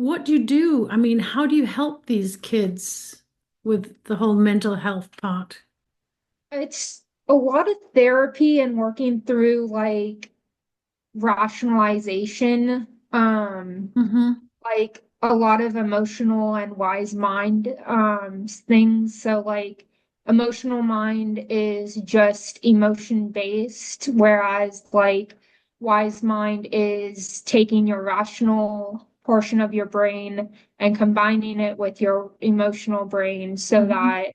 what do you do? I mean, how do you help these kids with the whole mental health part? It's a lot of therapy and working through like rationalization, Mm-hmm. like a lot of emotional and wise mind things. So like emotional mind is just emotion based, whereas like wise mind is taking your rational portion of your brain and combining it with your emotional brain so Mm-hmm. that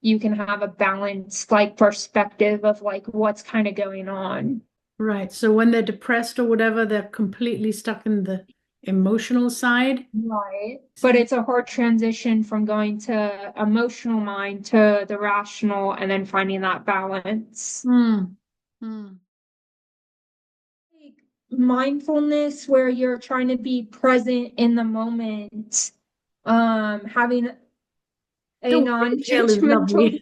you can have a balanced like perspective of like what's kind of going on. Right. So when they're depressed or whatever, they're completely stuck in the emotional side. Right. But it's a hard transition from going to emotional mind to the rational and then finding that balance. Hmm. Hmm. Like mindfulness where you're trying to be present in the moment, having a Don't worry, jail is non-judgmental,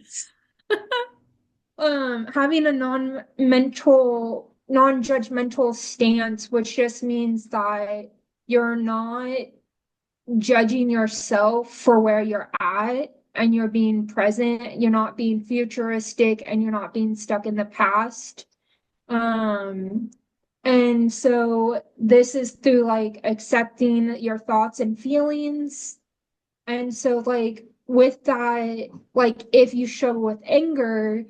lovely. having a non-judgmental stance, which just means that you're not judging yourself for where you're at and you're being present, you're not being futuristic and you're not being stuck in the past. Um, and so this is through like accepting your thoughts and feelings. And so like with that, like if you struggle with anger,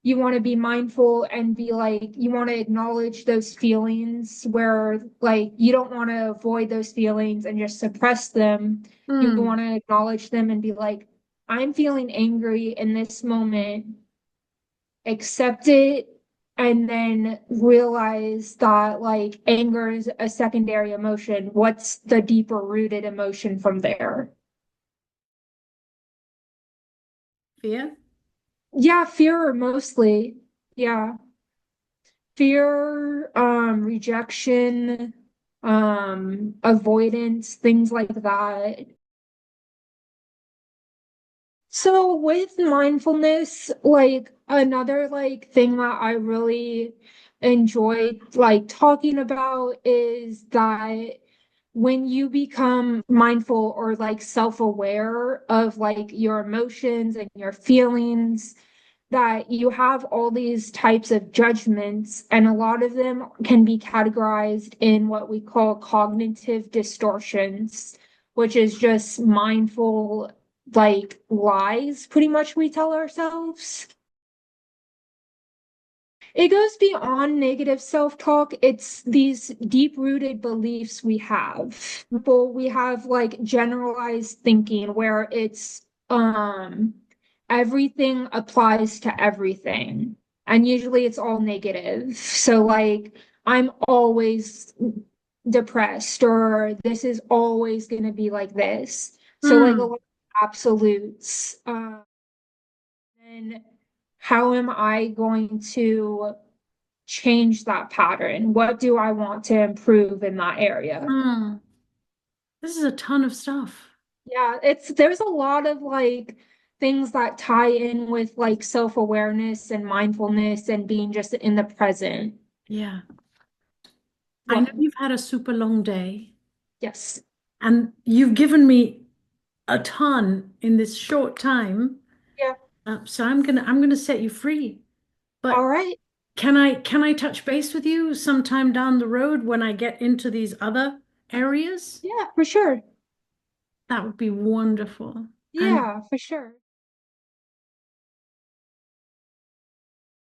you want to be mindful and be like, you want to acknowledge those feelings where like you don't want to avoid those feelings and just suppress them. You Hmm. want to acknowledge them and be like, I'm feeling angry in this moment, accept it, and then realize that like anger is a secondary emotion. What's the deeper rooted emotion from there? Fear? Yeah, fear mostly. Yeah. Fear, rejection, avoidance, things like that. So with mindfulness, like another like thing that I really enjoy like talking about is that when you become mindful or like self-aware of like your emotions and your feelings, that you have all these types of judgments, and a lot of them can be categorized in what we call cognitive distortions, which is just mindful, like lies, pretty much, we tell ourselves. It goes beyond negative self-talk. It's these deep-rooted beliefs we have. But we have like generalized thinking where it's everything applies to everything. And usually it's all negative. So like I'm always depressed or this is always going to be like this. So like a Hmm. lot of absolutes. And how am I going to change that pattern? What do I want to improve in that area? Hmm. This is a ton of stuff. Yeah, it's there's a lot of like things that tie in with like self-awareness and mindfulness and being just in the present. Yeah. I know What? you've had a super long day Yes. and you've given me a ton in this short time. Yeah. So I'm gonna set you free. All But right. can I touch base with you sometime down the road when I get into these other areas? Yeah, for sure. That would be wonderful. And Yeah, for sure.